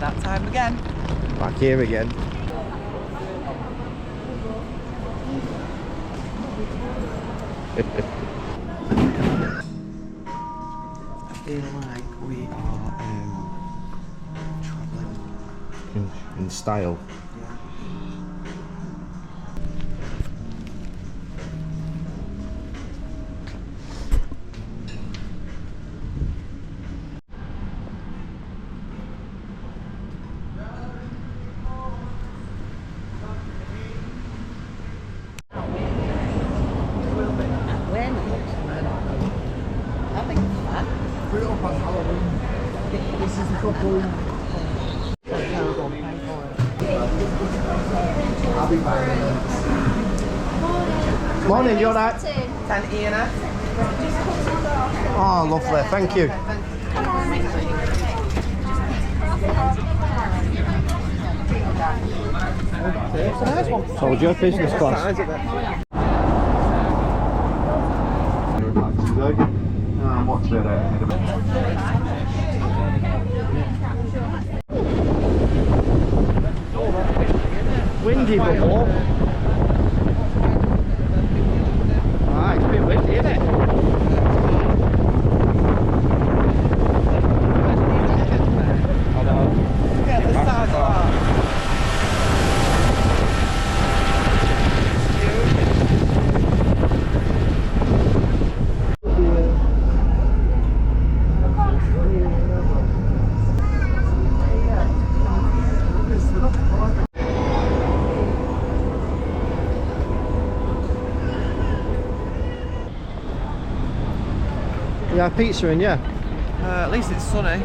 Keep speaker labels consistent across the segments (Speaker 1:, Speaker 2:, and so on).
Speaker 1: That time again.
Speaker 2: Back here again.
Speaker 1: I feel like we are travelling
Speaker 2: In style.
Speaker 1: I'll be fine.
Speaker 2: Morning, you alright?
Speaker 1: 10 ENF.
Speaker 2: Oh, lovely, thank you.
Speaker 1: It's a nice one.
Speaker 2: Told you, business class.
Speaker 3: What's better?
Speaker 2: Windy but warm. Ah, it's a bit windy, isn't it? I know.
Speaker 1: Yeah, the size of that.
Speaker 2: Yeah, pizza in, yeah.
Speaker 1: At least it's sunny.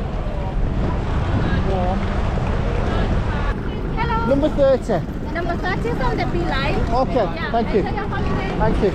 Speaker 1: Warm.
Speaker 4: Hello.
Speaker 2: Number 30.
Speaker 4: Number 30 is on the B line.
Speaker 2: Okay,
Speaker 4: Yeah,
Speaker 2: thank you.
Speaker 4: enjoy your holiday.
Speaker 2: Thank you.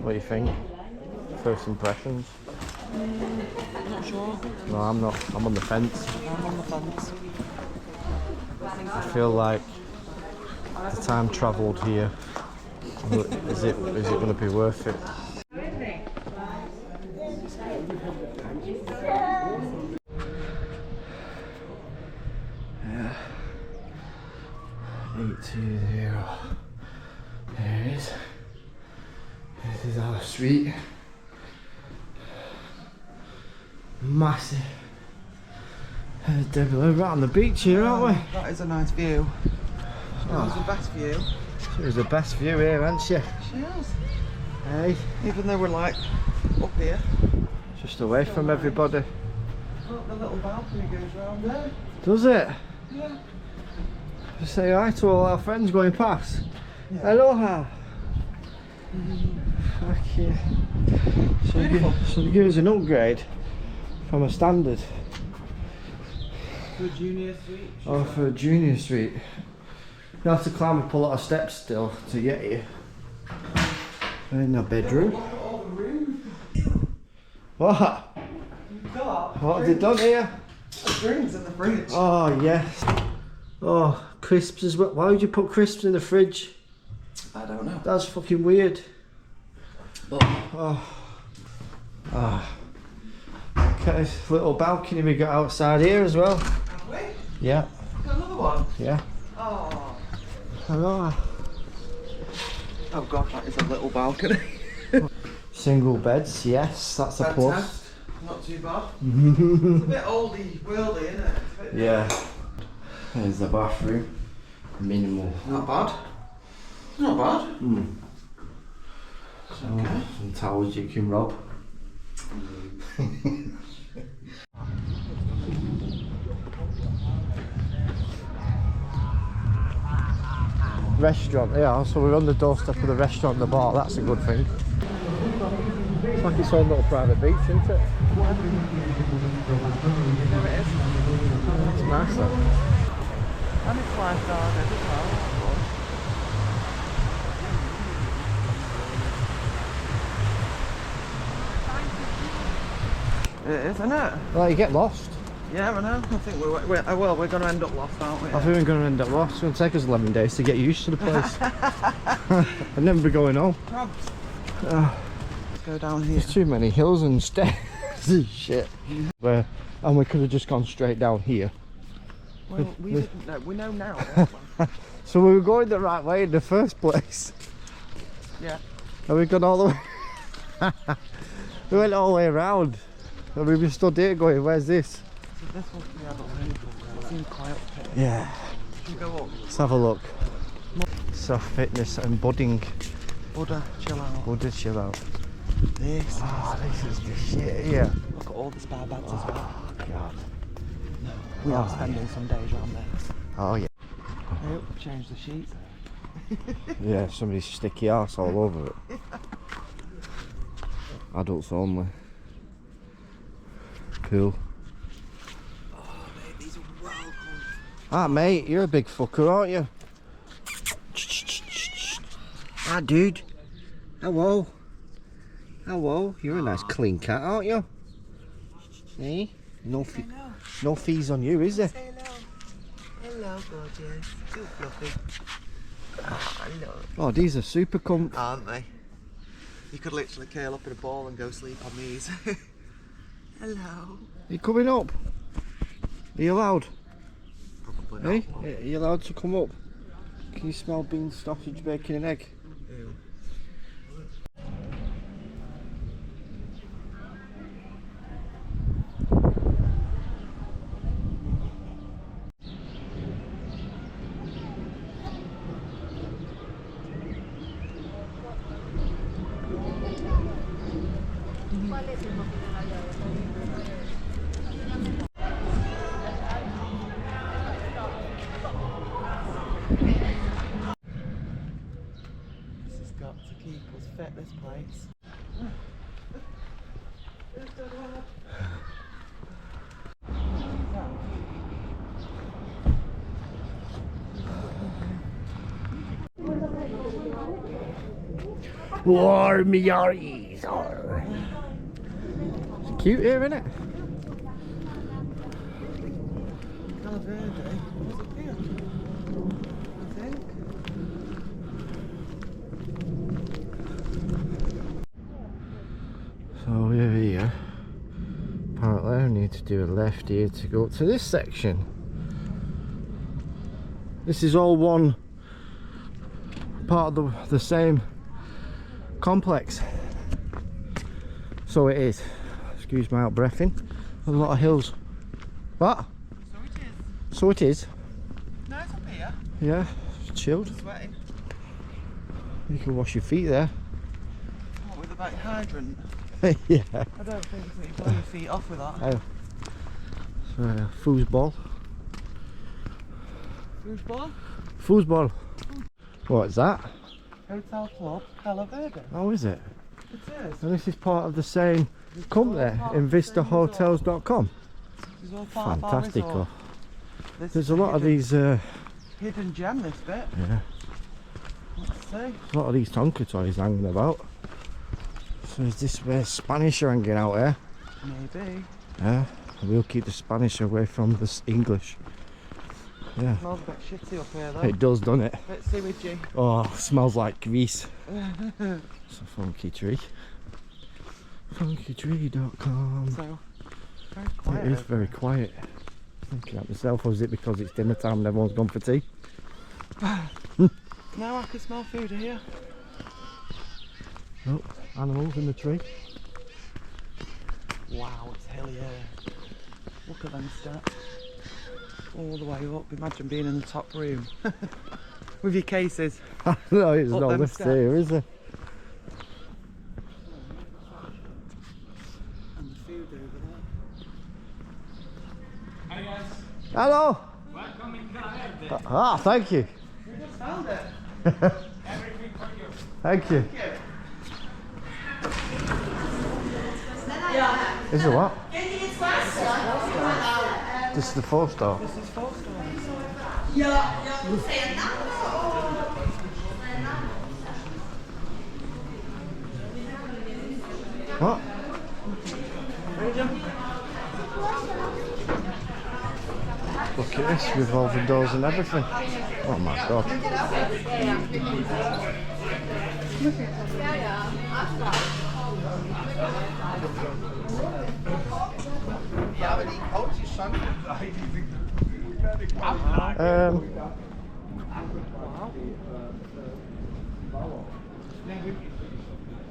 Speaker 2: What do you think? First impressions?
Speaker 1: Not sure.
Speaker 2: No, I'm not. I'm on the fence.
Speaker 1: I'm on the fence.
Speaker 2: I feel like the time travelled here. Is it going to be worth it? Yeah. 820. There it is. This is our street. Massive. We're right on the beach here, aren't we?
Speaker 1: That is a nice view. She was the best view.
Speaker 2: She was the best view here, hasn't she?
Speaker 1: She is.
Speaker 2: Hey,
Speaker 1: Even though we're like up here.
Speaker 2: just away from everybody.
Speaker 1: Look, the little balcony goes round there.
Speaker 2: Does it?
Speaker 1: Yeah.
Speaker 2: Just say hi to all our friends going past.
Speaker 1: Yeah.
Speaker 2: Aloha. Fuck yeah. So you give us an upgrade from a standard.
Speaker 1: For a junior suite.
Speaker 2: Oh, for a junior suite. You have to climb up a lot of steps still to get here. In a bedroom. What? What have they done here?
Speaker 1: Drinks in the fridge.
Speaker 2: Oh yes. Oh, crisps as well. Why would you put crisps in the fridge?
Speaker 1: I don't know.
Speaker 2: That's fucking weird.
Speaker 1: But
Speaker 2: Okay, little balcony we got outside here as well.
Speaker 1: have we?
Speaker 2: Yeah.
Speaker 1: Got another one.
Speaker 2: Yeah.
Speaker 1: Oh.
Speaker 2: Hello.
Speaker 1: Oh god, that is a little balcony.
Speaker 2: Single beds, yes, that's a plus.
Speaker 1: Fantastic. Not too bad. It's a bit oldie worldy, isn't it? It's a bit
Speaker 2: Yeah. There's the bathroom. Minimal.
Speaker 1: Not bad. Not bad. It's okay.
Speaker 2: Some towels you can rob. Restaurant, yeah, so we're on the doorstep of the restaurant and the bar, that's a good thing. It's like its own little private beach, isn't it?
Speaker 1: There it is.
Speaker 2: It's nice though.
Speaker 1: And it's lifeguarded as well. It is, isn't it?
Speaker 2: Well, you get lost.
Speaker 1: Yeah, I know. I think we're going to end up lost, aren't we?
Speaker 2: I think we're going to end up lost. It's going to take us 11 days to get used to the place. I'd never be going home.
Speaker 1: Let's go down here.
Speaker 2: There's too many hills and stairs and shit. And we could have just gone straight down here.
Speaker 1: Well, we didn't know. We know now.
Speaker 2: So we were going the right way in the first place.
Speaker 1: Yeah.
Speaker 2: And we've gone all the way. We went all the way around. And we were stood here going, where's this?
Speaker 1: So this must be our pinnacle. It seems quite up here.
Speaker 2: Yeah.
Speaker 1: Should we go up?
Speaker 2: Let's have a look. Self fitness and budding.
Speaker 1: Buddha, chill out.
Speaker 2: Buddha chill out.
Speaker 1: This.
Speaker 2: Oh, this is the shit here.
Speaker 1: Look at all the spare beds as well.
Speaker 2: Oh, God.
Speaker 1: We are spending some days around there.
Speaker 2: Oh, yeah.
Speaker 1: Oh, change the sheets.
Speaker 2: Yeah, somebody's sticky arse all over it. Adults only. Cool.
Speaker 1: Oh, mate, these are well cold.
Speaker 2: Ah, mate, you're a big fucker, aren't you? Ah, dude. Hello. Hello. You're a nice clean cat, aren't you? Eh? No fees on you, is there?
Speaker 1: Say hello. Hello, gorgeous. Too fluffy. Hello.
Speaker 2: Oh, these are super comfy.
Speaker 1: Aren't they? You could literally curl up in a ball and go sleep on these. Hello.
Speaker 2: Are you coming up? Are you allowed?
Speaker 1: Probably
Speaker 2: Eh?
Speaker 1: not.
Speaker 2: Are you allowed to come up? Can you smell beans, sausage, bacon and egg?
Speaker 1: Ew. This has got to keep us fit, this place.
Speaker 2: Warm your ears. It's cute here, isn't it?
Speaker 1: Cala verde. What's up here? I think.
Speaker 2: So we're here. Apparently I need to do a left here to go to this section. This is all one part of the same complex. So it is. Excuse my out breathing. A lot of hills. What?
Speaker 1: So it is.
Speaker 2: So it is.
Speaker 1: No, it's up here.
Speaker 2: Yeah, chilled.
Speaker 1: Sweating.
Speaker 2: You can wash your feet there.
Speaker 1: What, with a back hydrant?
Speaker 2: Yeah.
Speaker 1: I don't think so. You blow your feet off with that.
Speaker 2: Oh. So, foosball.
Speaker 1: Foosball?
Speaker 2: Foosball. What's that?
Speaker 1: Hotel Club, Cala Verde.
Speaker 2: Oh, is it?
Speaker 1: It is.
Speaker 2: And this is part of the same company, invistahotels.com.
Speaker 1: This is all part of our
Speaker 2: Fantastic.
Speaker 1: resort. This
Speaker 2: There's
Speaker 1: is
Speaker 2: a lot of
Speaker 1: hidden-
Speaker 2: these,
Speaker 1: hidden gem, this bit.
Speaker 2: yeah,
Speaker 1: Let's see.
Speaker 2: a lot of these Tonka toys hanging about. So is this where Spanish are hanging out here?
Speaker 1: Maybe.
Speaker 2: Yeah, we'll keep the Spanish away from the English. Yeah,
Speaker 1: Smells a bit shitty up here though.
Speaker 2: it does, doesn't it?
Speaker 1: Bit sewagey.
Speaker 2: Oh, smells like grease. It's a funky tree. Funkytree.com.
Speaker 1: So, very quiet.
Speaker 2: It is
Speaker 1: over
Speaker 2: very
Speaker 1: here.
Speaker 2: quiet. Thinking at myself, or is it because it's dinner time and everyone's gone for tea?
Speaker 1: Now I can smell food here.
Speaker 2: Oh, animals in the tree.
Speaker 1: Wow, it's hilly here. Look at them steps. All the way up. Imagine being in the top room. With your cases.
Speaker 2: No, there's
Speaker 1: Up
Speaker 2: no
Speaker 1: them
Speaker 2: lift
Speaker 1: steps.
Speaker 2: here, is there?
Speaker 1: And the food over there.
Speaker 5: Hi guys,
Speaker 2: Hello!
Speaker 5: welcome in Cala Verde.
Speaker 2: Ah, thank you.
Speaker 1: We just found it.
Speaker 5: Everything for you.
Speaker 2: Thank you.
Speaker 1: Thank you.
Speaker 2: Is it what? This is the 4-star.
Speaker 1: This is 4 stars.
Speaker 2: What? Look at this, revolving doors and everything. Oh my god.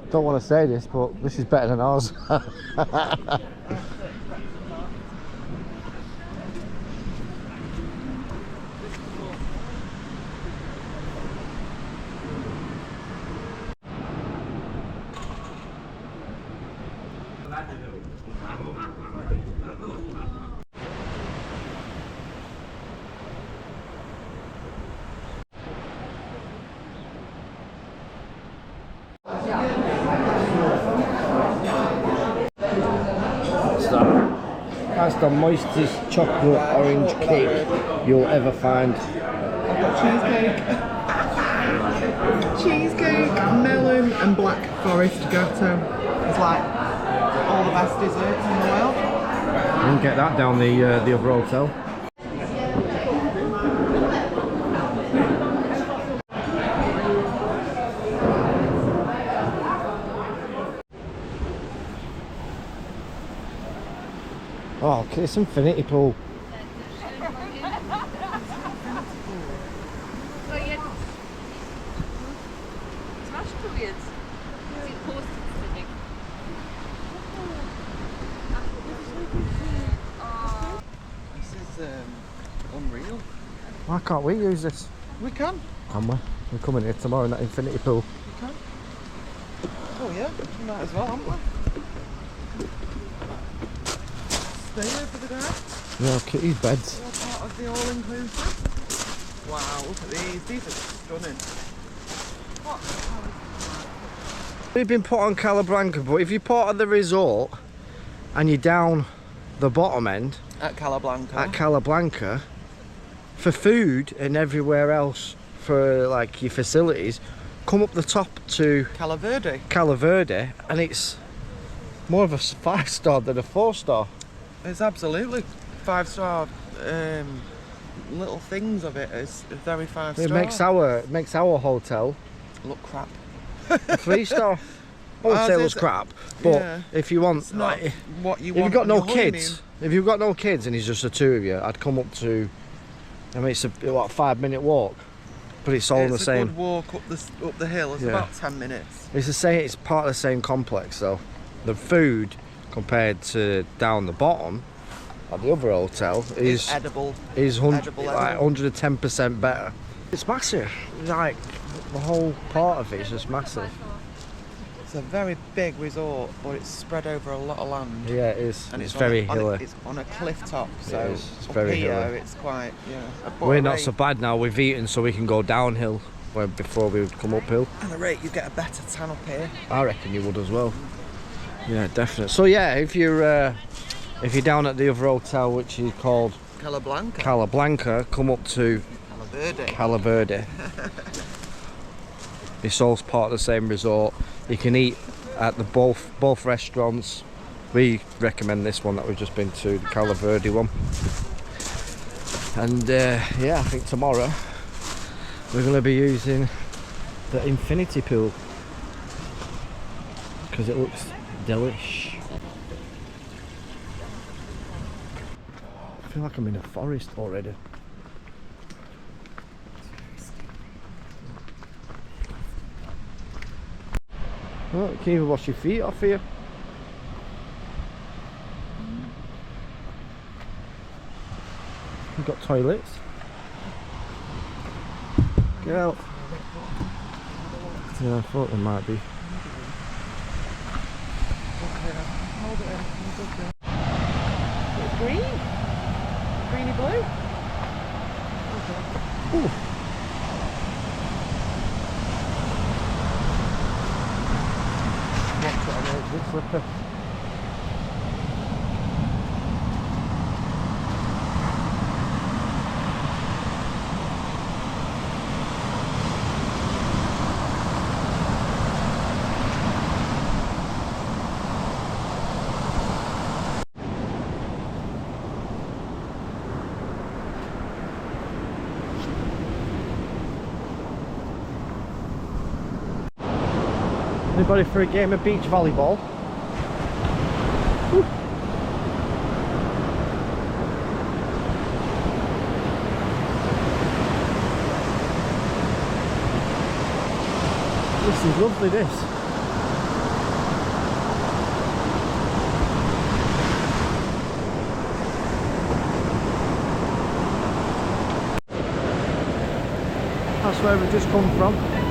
Speaker 2: Don't want to say this, but this is better than ours. That's the moistest chocolate orange cake you'll ever find.
Speaker 1: Cheesecake, melon and black forest gatto. It's like all the best desserts in the world.
Speaker 2: You can get that down the other hotel. Oh, okay, it's infinity pool.
Speaker 1: This is unreal.
Speaker 2: Why can't we use this?
Speaker 1: We can.
Speaker 2: Can we? We're coming here tomorrow in that infinity pool.
Speaker 1: We can. Oh yeah, we might as well, haven't we? Stay here for the day.
Speaker 2: Yeah, Kitty's beds.
Speaker 1: All part of the all-inclusive. Wow, look at these. These are stunning. What?
Speaker 2: We've been put on Cala Blanca, but if you're part of the resort and you're down the bottom end
Speaker 1: At Cala
Speaker 2: Blanca, for food and everywhere else for like your facilities, come up the top to
Speaker 1: Cala
Speaker 2: Verde, and it's more of a 5-star than a 4-star.
Speaker 1: It's absolutely 5-star. Little things of it is very 5-star.
Speaker 2: It makes our hotel
Speaker 1: look crap.
Speaker 2: a 3-star. Hotel's crap, but
Speaker 1: yeah,
Speaker 2: if you want,
Speaker 1: it's not
Speaker 2: like,
Speaker 1: what you
Speaker 2: if
Speaker 1: want.
Speaker 2: you've got
Speaker 1: on
Speaker 2: no
Speaker 1: your honeymoon.
Speaker 2: kids, if you've got no kids and it's just the 2 of you, I'd come up to. I mean, it's a 5-minute walk, but it's all the same.
Speaker 1: It's a good walk up the hill. It's about 10 minutes.
Speaker 2: It's the same. It's part of the same complex, though. The food compared to down the bottom at the other hotel is
Speaker 1: edible.
Speaker 2: Is
Speaker 1: Edible.
Speaker 2: 110% better. It's massive. Like the whole part of it is just massive.
Speaker 1: It's a very big resort, but it's spread over a lot of land.
Speaker 2: Yeah, it is.
Speaker 1: And
Speaker 2: it's very hilly.
Speaker 1: It's on a cliff top, so
Speaker 2: It is. It's
Speaker 1: up
Speaker 2: very
Speaker 1: here
Speaker 2: hilly.
Speaker 1: it's quite,
Speaker 2: We're not so bad now. We've eaten, so we can go downhill. Where before we would come uphill.
Speaker 1: At a rate, you get a better tan up here.
Speaker 2: I reckon you would as well. Yeah, definitely. So yeah, if you're down at the other hotel, which is called
Speaker 1: Cala
Speaker 2: Blanca, come up to Cala Verde. It's all part of the same resort. You can eat at the both restaurants. We recommend this one that we've just been to, the Cala Verde one. And yeah, I think tomorrow we're going to be using the infinity pool because it looks delish. I feel like I'm in a forest already. Oh, you can even wash your feet off here. You've got toilets. Get out. Yeah, I thought there might be.
Speaker 1: It's green. Greeny blue.
Speaker 2: Ooh. Watch it, I know it's a bit slippery. Anybody for a game of beach volleyball? Woo. This is lovely, this. That's where we've just come from.